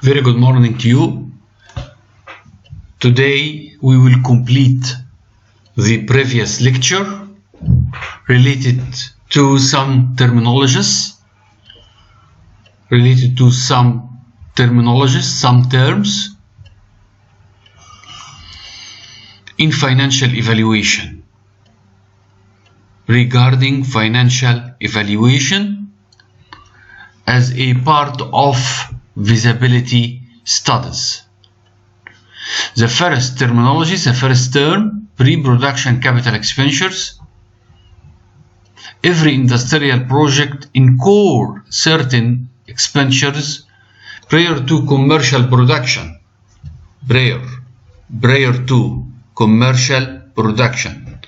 Very good morning to you. Today we will complete the previous lecture related to some terminologies, some terms in financial evaluation. Regarding financial evaluation as a part of feasibility studies. The first terminology, the first term, pre-production capital expenditures. Every industrial project incurs certain expenditures prior to commercial production. Prior to commercial production.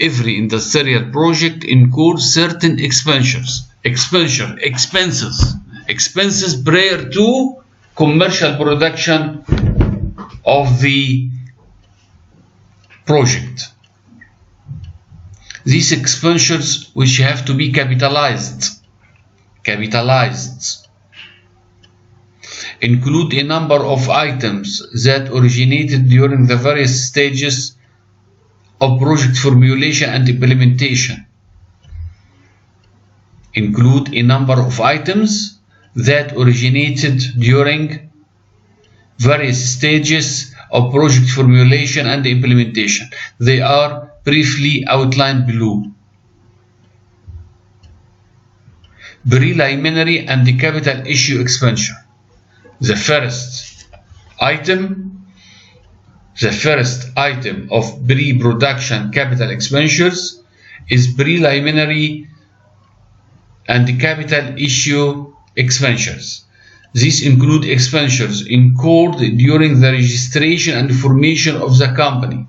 Every industrial project incurs certain expenses prior to commercial production of the project. These expenditures which have to be capitalized include a number of items that originated during the various stages of project formulation and implementation. Include a number of items that originated during various stages of project formulation and implementation. They are briefly outlined below. Preliminary and the capital issue expenditure. The first item of pre-production capital expenditures is preliminary and the capital issue expenditures. These include expenditures incurred during the registration and formation of the company.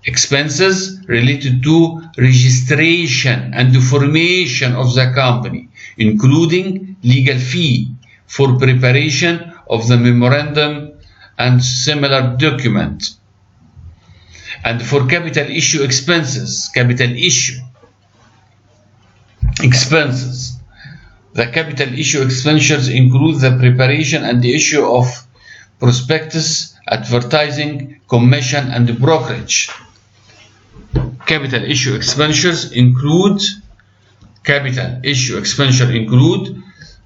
Expenses related to registration and formation of the company, including legal fee for preparation of the memorandum and similar document. And for capital issue expenses, the capital issue expenditures include the preparation and the issue of prospectus, advertising, commission, and brokerage. Capital issue expenditures include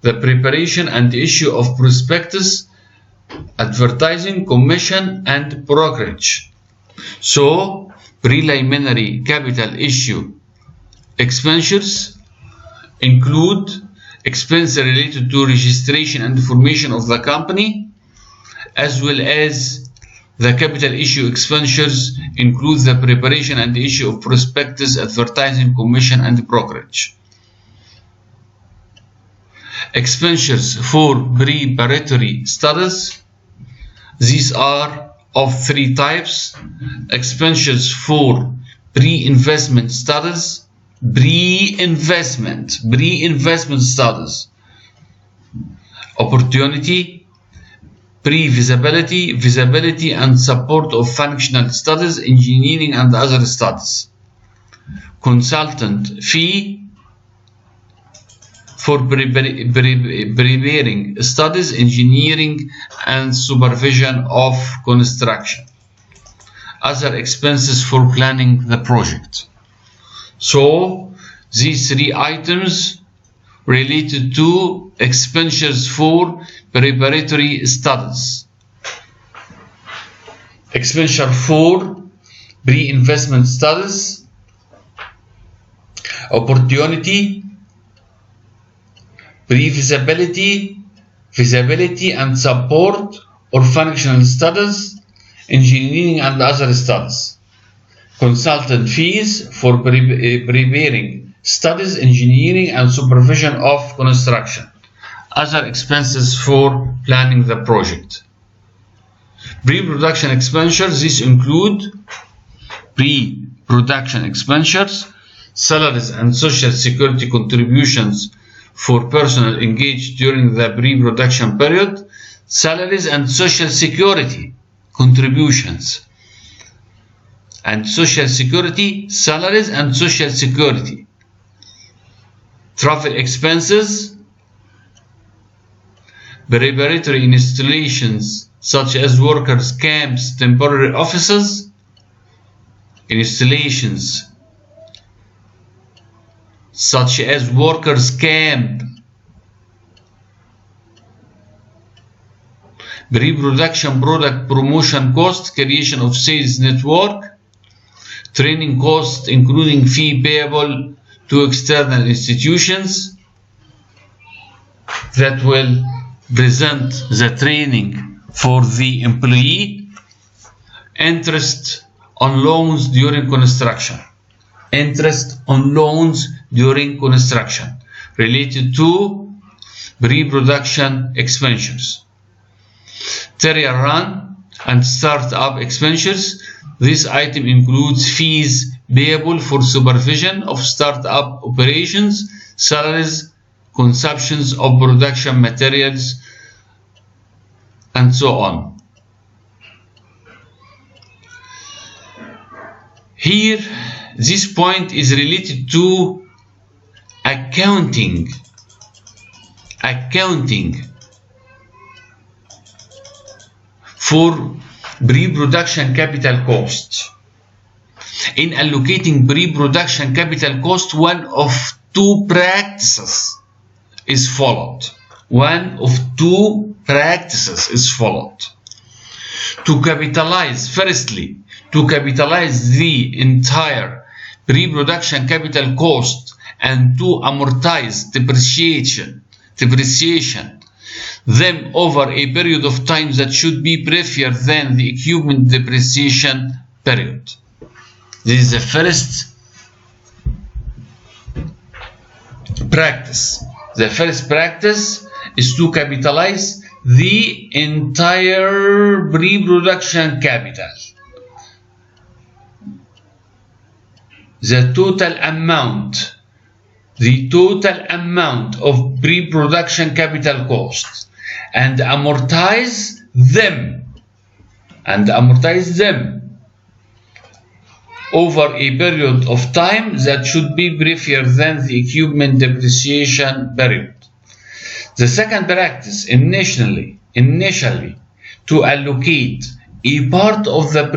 the preparation and the issue of prospectus, advertising, commission, and brokerage. So, preliminary capital issue expenditures include expenses related to registration and formation of the company, as well as the capital issue expenditures include the preparation and the issue of prospectus, advertising, commission, and brokerage. Expenditures for preparatory studies. These are of three types. Expenditures for pre-investment studies. Pre-investment studies. Opportunity, pre-feasibility, feasibility and support of functional studies, engineering and other studies. Consultant fee for preparing studies, engineering and supervision of construction. Other expenses for planning the project. So these three items related to expenditures for preparatory studies. Expenditure for pre-investment studies. Opportunity, pre-feasibility, feasibility and support or functional studies, engineering and other studies. Consultant fees for preparing studies, engineering and supervision of construction. Other expenses for planning the project. Pre-production expenditures. These include pre-production expenditures, salaries and social security contributions for personnel engaged during the pre-production period, salaries and social security contributions, and social security, salaries and social security, travel expenses, preparatory installations such as workers' camps, temporary offices, installations such as workers' camp, pre-production product promotion cost, creation of sales network, training cost including fee payable to external institutions that will present the training for the employee, interest on loans during construction, interest on loans during construction related to pre-production expenditures, trial run and start-up expenditures. This item includes fees payable for supervision of start-up operations, salaries, consumptions of production materials, and so on. Here, this point is related to accounting for pre-production capital cost. In allocating pre-production capital cost, one of two practices is followed. To capitalize, firstly, to capitalize the entire pre-production capital cost and to amortize depreciation them over a period of time that should be briefer than the equipment depreciation period. This is the first practice. The first practice is to capitalize the entire pre-production capital. The total amount of pre-production capital costs and amortize them over a period of time that should be briefer than the equipment depreciation period. The second practice, initially to allocate a part of the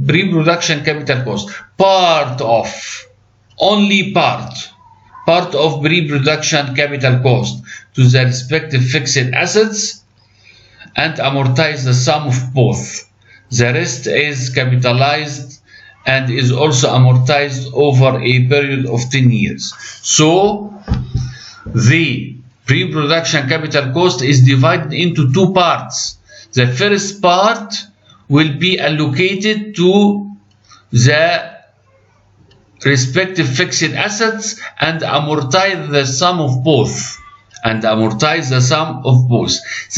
pre-production capital cost, only part of pre-production capital cost to the respective fixed assets and amortize the sum of both. The rest is capitalized and is also amortized over a period of 10 years. So the pre-production capital cost is divided into two parts. The first part will be allocated to the respective fixed assets and amortize the sum of both. The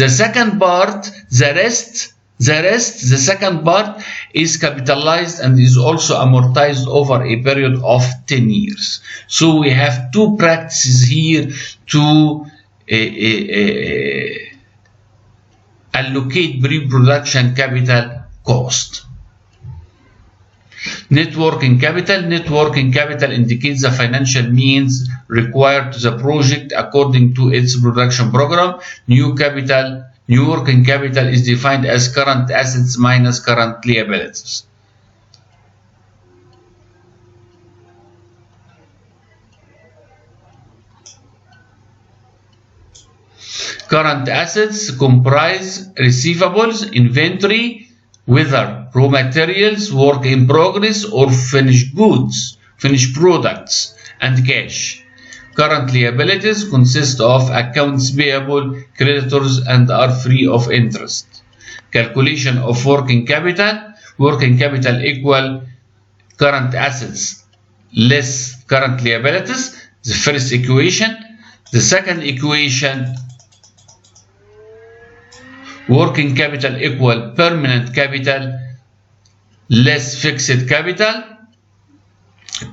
second part, the second part is capitalized and is also amortized over a period of 10 years. So we have two practices here to allocate pre-production capital cost. Net working capital indicates the financial means required to the project according to its production program. New working capital is defined as current assets minus current liabilities. Current assets comprise receivables, inventory, whether raw materials, work in progress, or finished goods, finished products, and cash. Current liabilities consist of accounts payable, creditors, and are free of interest. Calculation of working capital equal current assets less current liabilities, the first equation. The second equation, working capital equal permanent capital less fixed capital.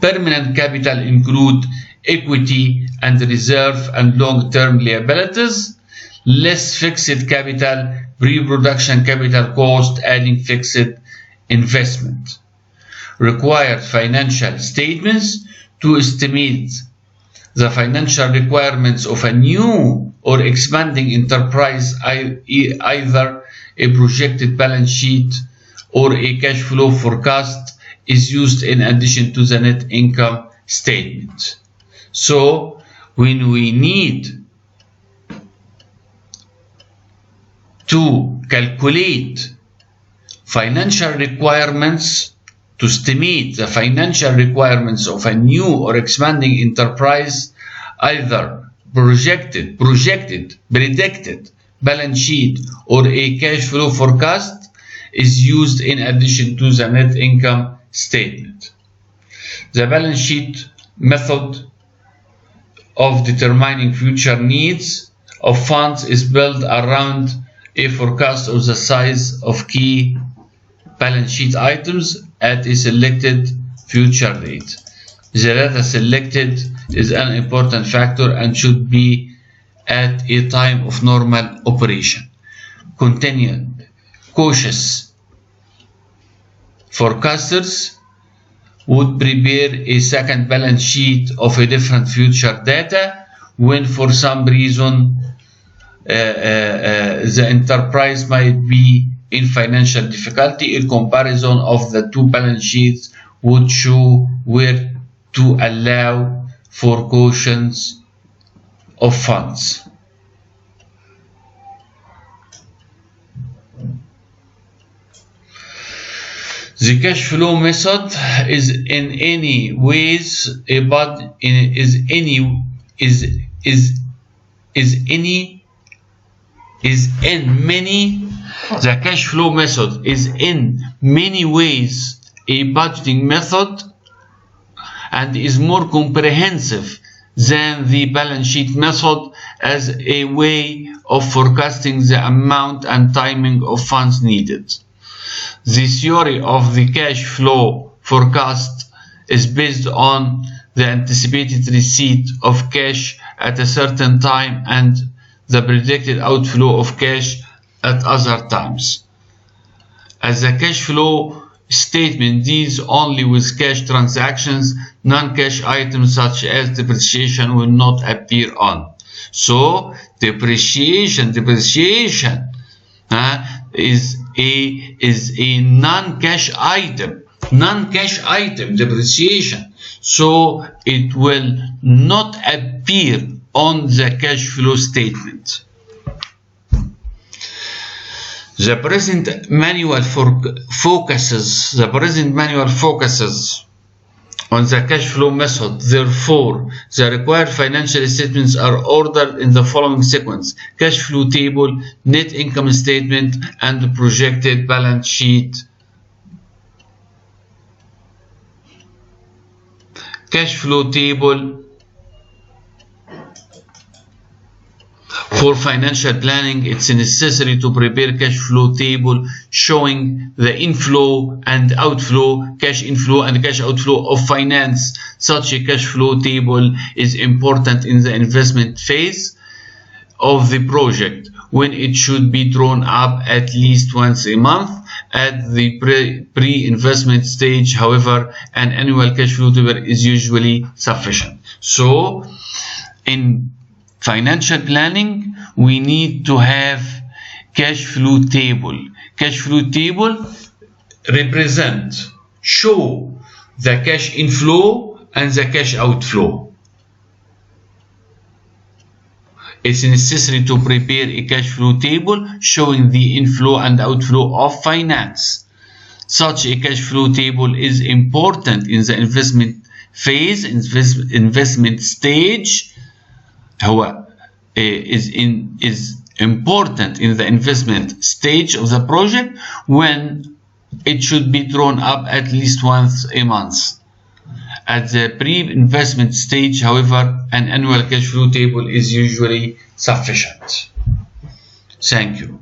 Permanent capital include equity and reserve and long-term liabilities, less fixed capital, pre-production capital cost, adding fixed investment. Required financial statements to estimate the financial requirements of a new or expanding enterprise, either a projected balance sheet or a cash flow forecast is used in addition to the net income statement. So when we need to calculate financial requirements, to estimate the financial requirements of a new or expanding enterprise, either predicted balance sheet or a cash flow forecast is used in addition to the net income statement. The balance sheet method of determining future needs of funds is built around a forecast of the size of key balance sheet items at a selected future date. The data selected is an important factor and should be at a time of normal operation. Cautious forecasters would prepare a second balance sheet of a different future data when for some reason the enterprise might be in financial difficulty. A comparison of the two balance sheets would show where to allow for cautions of funds. The cash flow method is in any ways a but is in many. The cash flow method is in many ways a budgeting method and is more comprehensive than the balance sheet method as a way of forecasting the amount and timing of funds needed. The theory of the cash flow forecast is based on the anticipated receipt of cash at a certain time and the predicted outflow of cash at other times. As the cash flow statement deals only with cash transactions, non-cash items such as depreciation will not appear on. So depreciation is a non-cash item. Depreciation. So it will not appear on the cash flow statement. The present manual focuses on the cash flow method. Therefore, the required financial statements are ordered in the following sequence: cash flow table, net income statement, and projected balance sheet. Cash flow table. For financial planning, it's necessary to prepare cash flow table showing the inflow and outflow, cash inflow and cash outflow of finance. Such a cash flow table is important in the investment phase of the project, when it should be drawn up at least once a month. At the pre-investment stage, however, an annual cash flow table is usually sufficient. So, in financial planning, we need to have cash flow table. Cash flow table show the cash inflow and the cash outflow. It's necessary to prepare a cash flow table showing the inflow and outflow of finance. Such a cash flow table is important in the investment phase, investment stage. Is important in the investment stage of the project, when it should be drawn up at least once a month. At the pre-investment stage, however, an annual cash flow table is usually sufficient. Thank you.